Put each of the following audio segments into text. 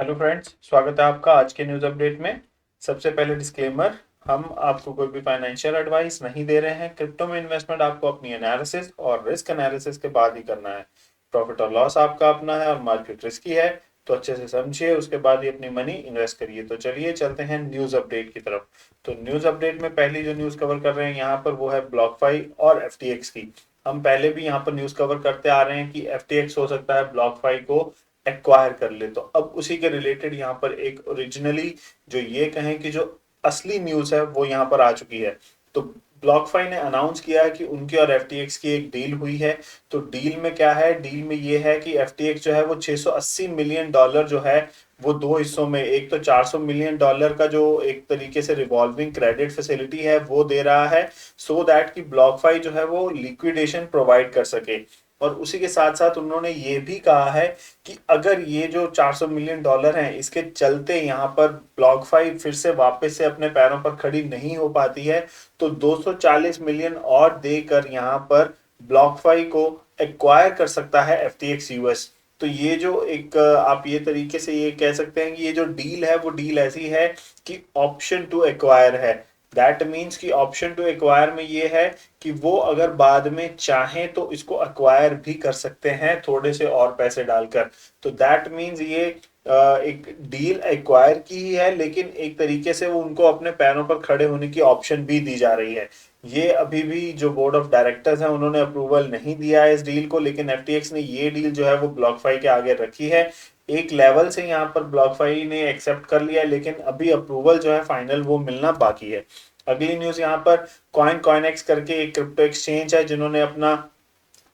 Hello friends, स्वागत है आपका आज के न्यूज़ अपडेट में। सबसे पहले डिस्क्लेमर, हम आपको कोई भी फाइनेंशियल एडवाइस नहीं दे रहे हैं। क्रिप्टो में इन्वेस्टमेंट आपको अपनी एनालिसिस और रिस्क एनालिसिस के बाद ही करना है। प्रॉफिट और लॉस आपका अपना है और मार्केट रिस्की है, तो अच्छे से समझिए, उसके बाद ही अपनी मनी इन्वेस्ट करिए। तो चलिए चलते हैं न्यूज़ अपडेट की तरफ। तो न्यूज़ अपडेट में पहली जो न्यूज़ कवर कर रहे हैं यहाँ पर वो है ब्लॉकफाई और एफटीएक्स की। हम पहले भी यहाँ पर न्यूज़ कवर करते आ रहे हैं कि एफटीएक्स हो सकता है ब्लॉकफाई को एक्वायर कर ले। तो अब उसी के रिलेटेड यहाँ पर एक ओरिजिनली जो ये कहें कि जो असली न्यूज़ है वो यहाँ पर आ चुकी है। तो ब्लॉकफाई ने अनाउंस किया है कि उनकी और एफटीएक्स की एक डील हुई है। तो डील में क्या है? डील में ये है कि एफटीएक्स जो है वो 680 मिलियन डॉलर जो है वो दो हिस्सों में, एक तो 400 मिलियन डॉलर का जो एक तरीके से रिवॉल्विंग क्रेडिट फैसिलिटी है वो दे रहा है, सो दैट कि ब्लॉकफाई जो है वो लिक्विडेशन प्रोवाइड कर सके। और उसी के साथ साथ उन्होंने ये भी कहा है कि अगर ये जो 400 मिलियन डॉलर हैं इसके चलते यहाँ पर ब्लॉकफाई फिर से वापस से अपने पैरों पर खड़ी नहीं हो पाती है, तो 240 मिलियन और देकर यहाँ पर ब्लॉकफाई को एक्वायर कर सकता है एफटीएक्स यूएस। तो ये जो एक आप ये तरीके से ये कह सकते हैं कि ये जो डील है वो डील ऐसी है कि ऑप्शन टू एक्वायर है। दैट मीन्स कि ऑप्शन टू एक्वायर में ये है कि वो अगर बाद में चाहें तो इसको अक्वायर भी कर सकते हैं थोड़े से और पैसे डालकर। तो दैट मीन्स ये एक डील एक्वायर की ही है, लेकिन एक तरीके से वो उनको अपने पैरों पर खड़े होने की ऑप्शन भी दी जा रही है। ये अभी भी जो बोर्ड ऑफ डायरेक्टर्स हैं उन्होंने अप्रूवल नहीं दिया है इस डील को, लेकिन एफटीएक्स ने ये डील जो है वो ब्लॉकफाई के आगे रखी है। एक लेवल से यहाँ पर ब्लॉकफाई ने एक्सेप्ट कर लिया, लेकिन अभी अप्रूवल जो है फाइनल वो मिलना बाकी है। अगली न्यूज यहाँ पर कॉइनएक्स करके एक क्रिप्टो एक्सचेंज है जिन्होंने अपना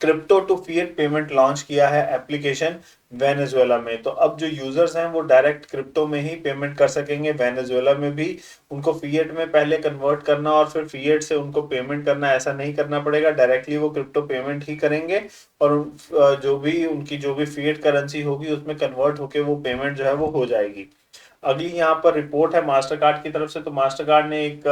crypto to fiat payment launch किया है एप्लीकेशन वेनेजुएला में। तो अब जो यूजर्स हैं वो डायरेक्ट क्रिप्टो में ही पेमेंट कर सकेंगे। वेनेजुएला में भी उनको फिएट में पहले कन्वर्ट करना और फिर फिएट से उनको पेमेंट करना ऐसा नहीं करना पड़ेगा, डायरेक्टली वो क्रिप्टो पेमेंट ही करेंगे और जो भी उनकी जो भी फिएट करेंसी होगी उसमें कन्वर्ट होके वो पेमेंट जो है वो हो जाएगी। अगली यहाँ पर रिपोर्ट है मास्टर कार्ड की तरफ से। तो मास्टर कार्ड ने एक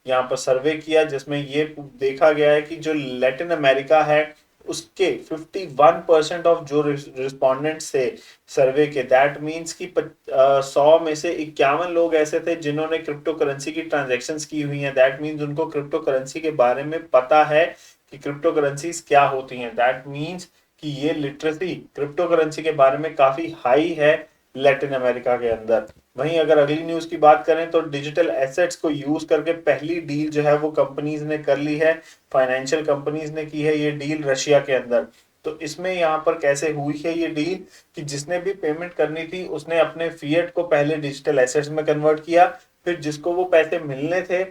यहाँ पर सर्वे किया जिसमें ये देखा गया है कि जो लैटिन अमेरिका है उसके 51% ऑफ जो रिस्पोंडेंट्स थे सर्वे के, दैट मीन्स कि 100 में से 51 लोग ऐसे थे जिन्होंने क्रिप्टो करेंसी की ट्रांजैक्शंस की हुई हैं। दैट मीन्स उनको क्रिप्टो करेंसी के बारे में पता है कि क्रिप्टो करेंसीज क्या होती हैं। दैट मीन्स कि ये लिटरेसी क्रिप्टो करेंसी के बारे में काफी हाई है लैटिन अमेरिका के अंदर। वहीं अगर अगली न्यूज की बात करें तो डिजिटल एसेट्स को यूज करके पहली डील जो है वो कंपनीज ने कर ली है, फाइनेंशियल कंपनीज ने की है ये डील रशिया के अंदर। तो इसमें यहाँ पर कैसे हुई है ये डील कि जिसने भी पेमेंट करनी थी उसने अपने फिएट को पहले डिजिटल एसेट्स में कन्वर्ट किया, फिर जिसको वो पैसे मिलने थे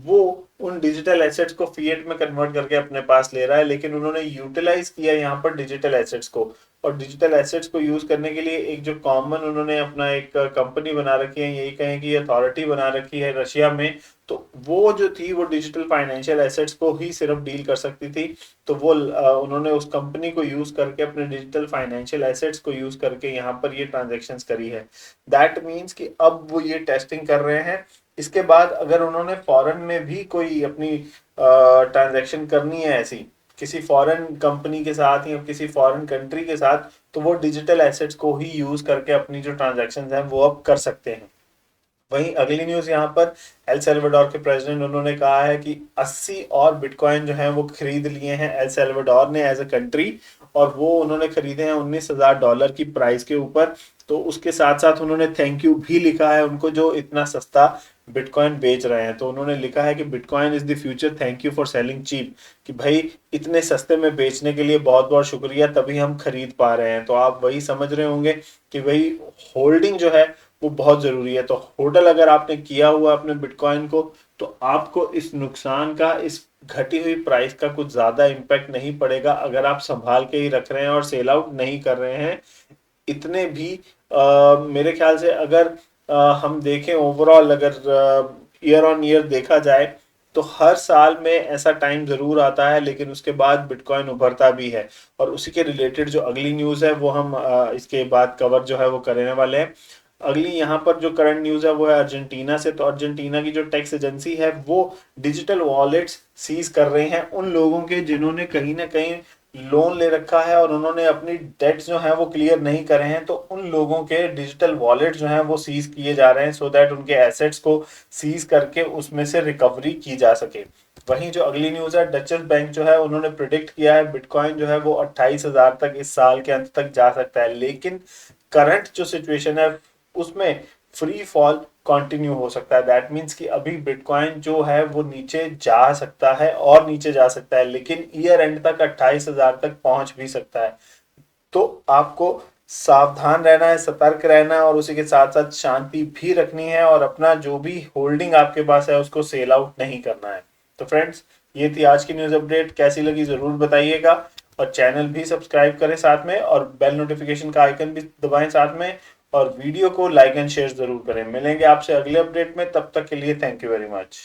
वो उन डिजिटल एसेट्स को फिएट में कन्वर्ट करके अपने पास ले रहा है, लेकिन उन्होंने यूटिलाइज किया यहाँ पर डिजिटल एसेट्स को। और डिजिटल एसेट्स को यूज करने के लिए एक जो कॉमन उन्होंने अपना एक कंपनी बना रखी है, यही कहें कि अथॉरिटी बना रखी है रशिया में। तो वो जो थी वो डिजिटल फाइनेंशियल एसेट्स को ही सिर्फ डील कर सकती थी। तो वो उन्होंने उस कंपनी को यूज करके अपने डिजिटल फाइनेंशियल एसेट्स को यूज करके यहाँ पर ये ट्रांजेक्शन्स करी है। दैट मीन्स कि अब वो ये टेस्टिंग कर रहे हैं। इसके बाद अगर उन्होंने फॉरेन में भी कोई अपनी ट्रांजैक्शन करनी है ऐसी किसी फॉरेन कंपनी के साथ या किसी फॉरेन कंट्री के साथ, तो वो डिजिटल एसेट्स को ही यूज करके अपनी जो ट्रांजैक्शंस हैं वो अब कर सकते हैं। वहीं अगली न्यूज यहाँ पर एल सल्वाडोर के प्रेसिडेंट उन्होंने कहा है कि 80 और बिटकॉइन जो है वो खरीद लिए हैं एल सल्वाडोर ने एज अ कंट्री, और वो उन्होंने खरीदे हैं $19,000 की प्राइस के ऊपर। तो उसके साथ साथ उन्होंने थैंक यू भी लिखा है उनको जो इतना सस्ता बिटकॉइन बेच रहे हैं। तो उन्होंने लिखा है कि bitcoin is the future, thank you for selling cheap. कि भाई इतने सस्ते में बेचने के लिए बहुत बहुत शुक्रिया, तभी हम खरीद पा रहे हैं। तो आप वही समझ रहे होंगे कि भाई होल्डिंग जो है वो बहुत जरूरी है। तो होल्ड अगर आपने किया हुआ अपने बिटकॉइन को, तो आपको इस नुकसान का, इस घटी हुई प्राइस का कुछ ज्यादा इम्पैक्ट नहीं पड़ेगा अगर आप संभाल के ही रख रहे हैं और सेल आउट नहीं कर रहे हैं। इतने भी मेरे ख्याल से अगर हम देखें ओवरऑल, अगर ईयर ऑन ईयर देखा जाए तो हर साल में ऐसा टाइम जरूर आता है, लेकिन उसके बाद बिटकॉइन उभरता भी है। और उसी के रिलेटेड जो अगली न्यूज़ है वो हम इसके बाद कवर जो है वो करने वाले हैं। अगली यहाँ पर जो करंट न्यूज़ है वो है अर्जेंटीना से। तो अर्जेंटीना की जो टैक्स एजेंसी है वो डिजिटल वॉलेट्स सीज कर रहे हैं उन लोगों के जिन्होंने कहीं ना कहीं लोन ले रखा है और उन्होंने अपनी डेट्स जो हैं वो क्लियर नहीं करे हैं, तो उन लोगों के डिजिटल वॉलेट जो हैं वो सीज किए जा रहे हैं, सो दैट उनके एसेट्स को सीज करके उसमें से रिकवरी की जा सके। वहीं जो अगली न्यूज है, डचेस बैंक जो है उन्होंने प्रिडिक्ट किया है बिटकॉइन जो है वो 28,000 तक इस साल के अंत तक जा सकता है, लेकिन करंट जो सिचुएशन है उसमें फ्री फॉल कंटिन्यू हो सकता है। दैट मीन्स कि अभी बिटकॉइन जो है वो नीचे जा सकता है और नीचे जा सकता है, लेकिन ईयर एंड तक 28,000 तक पहुंच भी सकता है। तो आपको सावधान रहना है, सतर्क रहना है और उसी के साथ साथ शांति भी रखनी है और अपना जो भी होल्डिंग आपके पास है उसको सेल आउट नहीं करना है। तो फ्रेंड्स, ये थी आज की न्यूज अपडेट, कैसी लगी जरूर बताइएगा और चैनल भी सब्सक्राइब करें साथ में और बेल नोटिफिकेशन का आइकन भी दबाएं साथ में, और वीडियो को लाइक एंड शेयर जरूर करें। मिलेंगे आपसे अगले अपडेट में, तब तक के लिए थैंक यू वेरी मच।